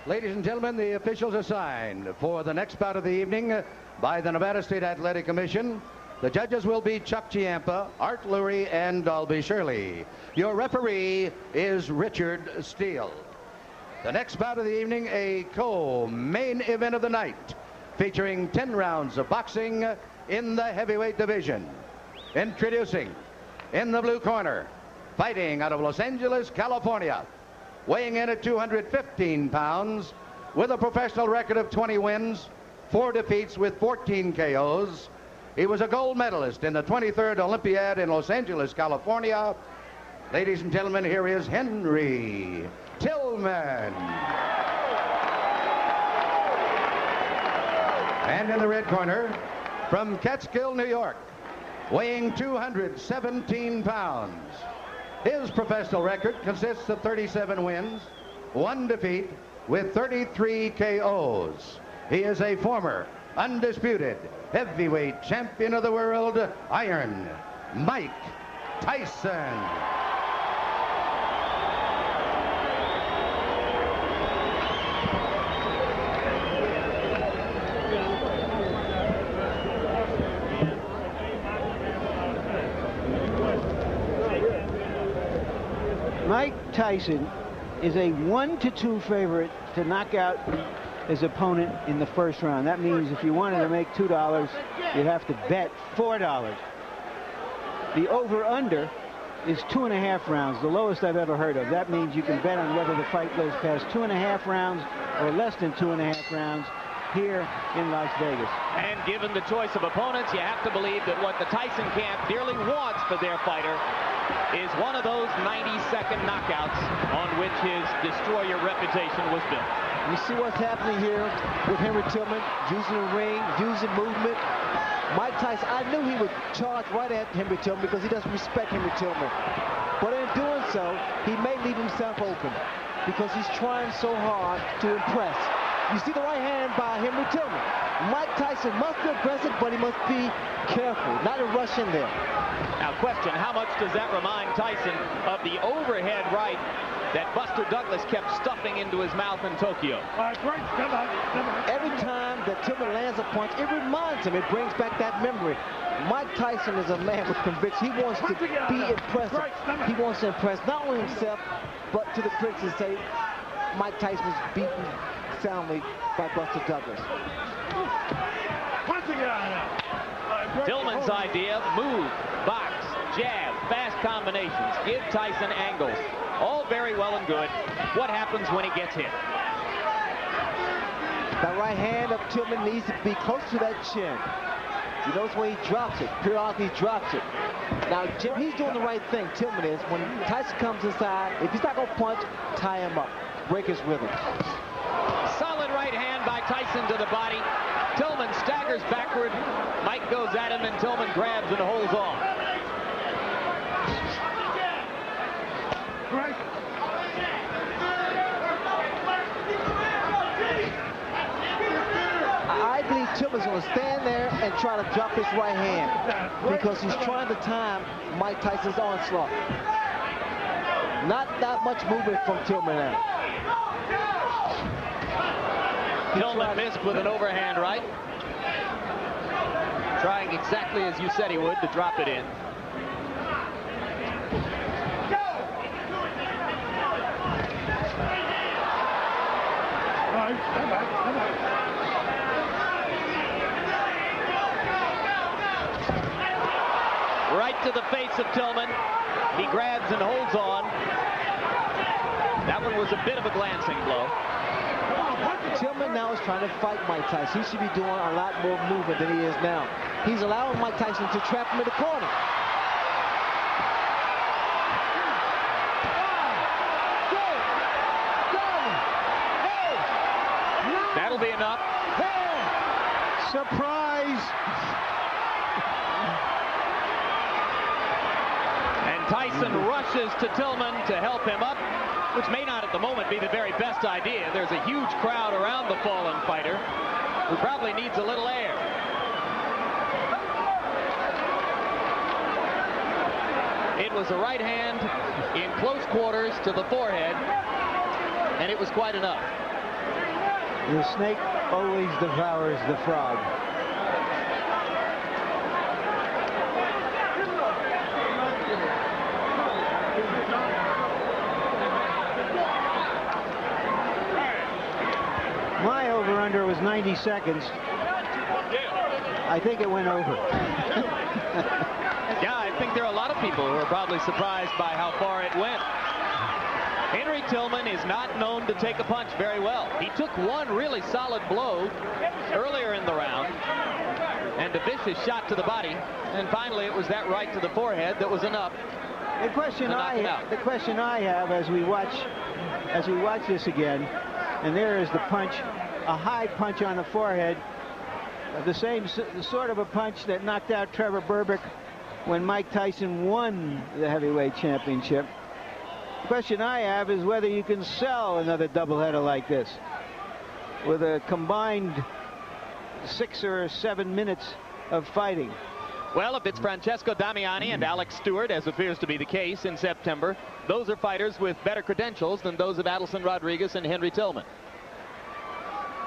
Ladies and gentlemen, the officials assigned for the next bout of the evening by the Nevada State Athletic Commission. The judges will be Chuck Chiampa, Art Lurie, and Dalby Shirley. Your referee is Richard Steele. The next bout of the evening, a co-main event of the night, featuring 10 rounds of boxing in the heavyweight division. Introducing, in the blue corner, fighting out of Los Angeles, California, weighing in at 215 pounds, with a professional record of 20 wins, 4 defeats with 14 KOs. He was a gold medalist in the 23rd Olympiad in Los Angeles, California. Ladies and gentlemen, here is Henry Tillman. And in the red corner, from Catskill, New York, weighing 217 pounds. His professional record consists of 37 wins, 1 defeat, with 33 KOs. He is a former undisputed heavyweight champion of the world, Iron Mike Tyson. Mike Tyson is a 1-2 favorite to knock out his opponent in the first round. That means if you wanted to make $2, you'd have to bet $4. The over-under is 2.5 rounds, the lowest I've ever heard of. That means you can bet on whether the fight goes past 2.5 rounds or less than 2.5 rounds here in Las Vegas. And given the choice of opponents, you have to believe that what the Tyson camp dearly wants for their fighter is one of those 90-second knockouts on which his destroyer reputation was built. You see what's happening here with Henry Tillman, using the ring, using movement. Mike Tyson, I knew he would charge right at Henry Tillman because he doesn't respect Henry Tillman. But in doing so, he may leave himself open because he's trying so hard to impress. You see the right hand by Henry Tillman. Mike Tyson must be aggressive, but he must be careful, not to rush in there. Now, question, how much does that remind Tyson of the overhead right that Buster Douglas kept stuffing into his mouth in Tokyo? Every time that Tillman lands a punch, it reminds him, it brings back that memory. Mike Tyson is a man with conviction. He wants to be impressive. He wants to impress not only himself, but to the critics and say, Mike Tyson was beaten soundly by Buster Douglas. Tillman's idea, move, box, jab, fast combinations, give Tyson angles. All very well and good. What happens when he gets hit? The right hand of Tillman needs to be close to that chin. You notice when he drops it, periodically he drops it. Now, Jim, he's doing the right thing, Tillman is. When Tyson comes inside, if he's not going to punch, tie him up, break his rhythm. Solid right hand by Tyson to the body. Tillman staggers backward. Mike goes at him, and Tillman grabs and holds on. I believe Tillman's going to stand there and try to drop his right hand because he's trying to time Mike Tyson's onslaught. Not that much movement from Tillman now. Tillman missed with an overhand right. Trying exactly as you said he would to drop it in. Right to the face of Tillman. He grabs and holds on. That one was a bit of a glancing blow. Tillman now is trying to fight Mike Tyson. He should be doing a lot more movement than he is now. He's allowing Mike Tyson to trap him in the corner. That'll be enough. Surprise! And Tyson rushes to Tillman to help him up, which may not at the moment be the very best idea. There's a huge crowd around the fallen fighter who probably needs a little air. It was a right hand in close quarters to the forehead, and it was quite enough. The snake always devours the frog. My over-under was 90 seconds. I think it went over. Yeah, I think there are a lot of people who are probably surprised by how far it went. Henry Tillman is not known to take a punch very well. He took one really solid blow earlier in the round and a vicious shot to the body, and finally it was that right to the forehead that was enough. The question I have as we watch this again, and there is the punch, a high punch on the forehead, the sort of a punch that knocked out Trevor Berbick when Mike Tyson won the heavyweight championship. The question I have is whether you can sell another doubleheader like this with a combined 6 or 7 minutes of fighting. Well, if it's Francesco Damiani and Alex Stewart, as appears to be the case in September, those are fighters with better credentials than those of Adelson Rodriguez and Henry Tillman.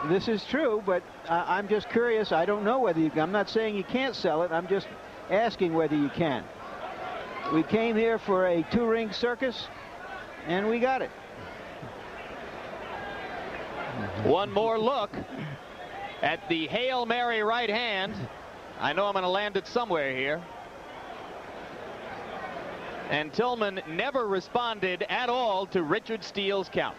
This is true, but I'm just curious. I don't know whether you can. I'm not saying you can't sell it. I'm just asking whether you can. We came here for a 2-ring circus, and we got it. One more look at the Hail Mary right hand. I know I'm going to land it somewhere here. And Tillman never responded at all to Richard Steele's count.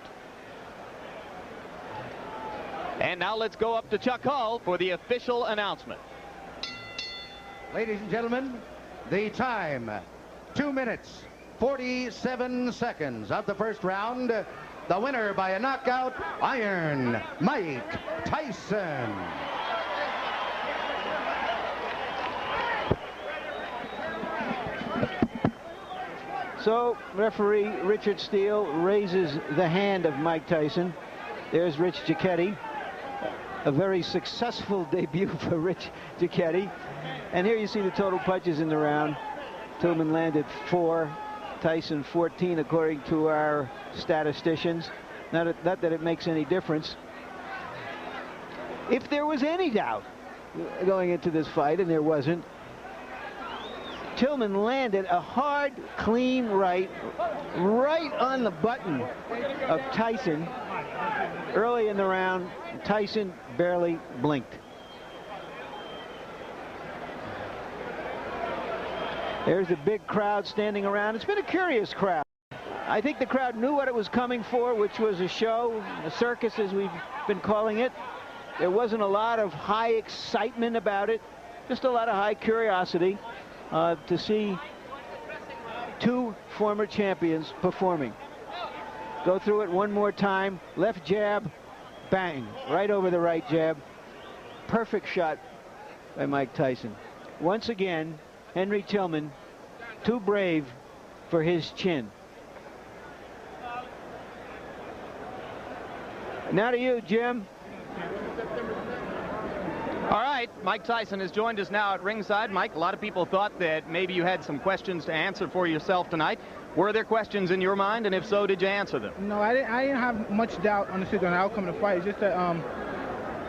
And now let's go up to Chuck Hull for the official announcement. Ladies and gentlemen, the time, 2 minutes, 47 seconds of the first round. The winner by a knockout, Iron Mike Tyson. So referee Richard Steele raises the hand of Mike Tyson. There's Rich Giacchetti. A very successful debut for Rich Giacchetti. And here you see the total punches in the round. Tillman landed 4, Tyson 14 according to our statisticians. Not that it makes any difference. If there was any doubt going into this fight, and there wasn't, Tillman landed a hard, clean right on the button of Tyson early in the round. Tyson barely blinked. There's a big crowd standing around. It's been a curious crowd. I think the crowd knew what it was coming for, which was a show, a circus as we've been calling it. There wasn't a lot of high excitement about it, just a lot of high curiosity to see 2 former champions performing. Go through it one more time. Left jab, bang, right over the right jab. Perfect shot by Mike Tyson. Once again, Henry Tillman, too brave for his chin. Now to you, Jim. All right, Mike Tyson has joined us now at ringside. Mike, a lot of people thought that maybe you had some questions to answer for yourself tonight. Were there questions in your mind, and if so, did you answer them? No, I didn't have much doubt on the outcome of the fight. It's just that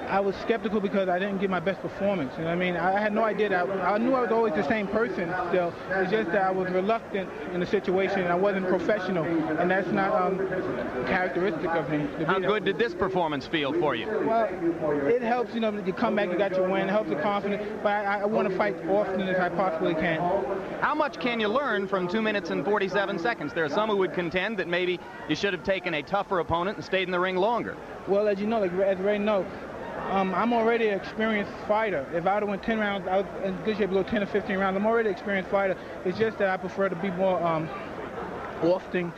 I was skeptical because I didn't give my best performance. You know what I mean? I had no idea that I knew I was always the same person still. It's just that I was reluctant in the situation and I wasn't professional, and that's not characteristic of me. How good did this performance feel for you? Well, it helps, you know, you come back, you got your win, it helps the confidence, but I want to fight often as I possibly can. How much can you learn from 2 minutes and 47 seconds? There are some who would contend that maybe you should have taken a tougher opponent and stayed in the ring longer. Well, as you know, like as Ray knows, I'm already an experienced fighter. If I would have won 10 rounds, I was in good shape to go 10 or 15 rounds. I'm already an experienced fighter. It's just that I prefer to be more often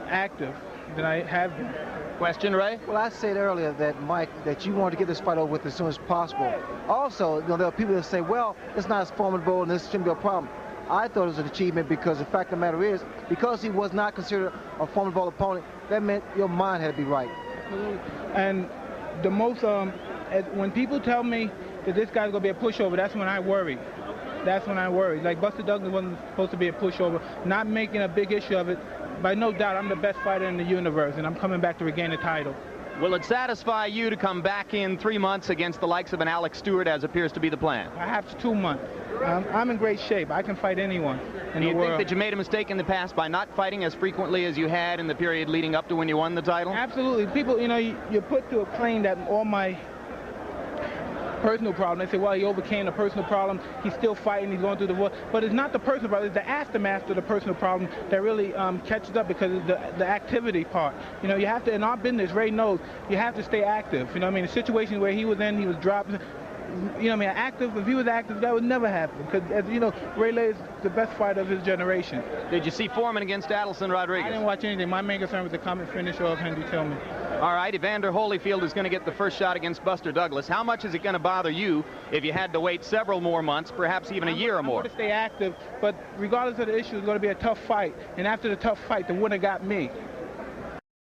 active than I have been. Question, Ray? Well, I said earlier that, Mike, that you wanted to get this fight over with as soon as possible. Also, you know, there are people that say, well, it's not as formidable and this shouldn't be a problem. I thought it was an achievement because the fact of the matter is, because he was not considered a formidable opponent, that meant your mind had to be right. And the most, when people tell me that this guy's going to be a pushover, that's when I worry. That's when I worry. Like Buster Douglas wasn't supposed to be a pushover, not making a big issue of it. But no doubt, I'm the best fighter in the universe, and I'm coming back to regain the title. Will it satisfy you to come back in 3 months against the likes of an Alex Stewart, as appears to be the plan? Perhaps 2 months. I'm in great shape. I can fight anyone in the world. Do you think that you made a mistake in the past by not fighting as frequently as you had in the period leading up to when you won the title? Absolutely. People, you know, you're put to a claim that all my personal problem. They say, well, he overcame the personal problem. He's still fighting. He's going through the war. But it's not the personal problem. It's the aftermath of the personal problem that really catches up, because of the activity part. You know, you have to, in our business, Ray knows, you have to stay active. You know what I mean? The situation where he was in, he was dropped. You know what I mean? Active, if he was active, that would never happen. Because, as you know, Ray Lay is the best fighter of his generation. Did you see Foreman against Adelson Rodriguez? I didn't watch anything. My main concern was the comment finish of Henry Tillman. All right, Evander Holyfield is going to get the first shot against Buster Douglas. How much is it going to bother you if you had to wait several more months, perhaps even a year or more? I'm going to stay active, but regardless of the issue, it's going to be a tough fight. And after the tough fight, the winner got me.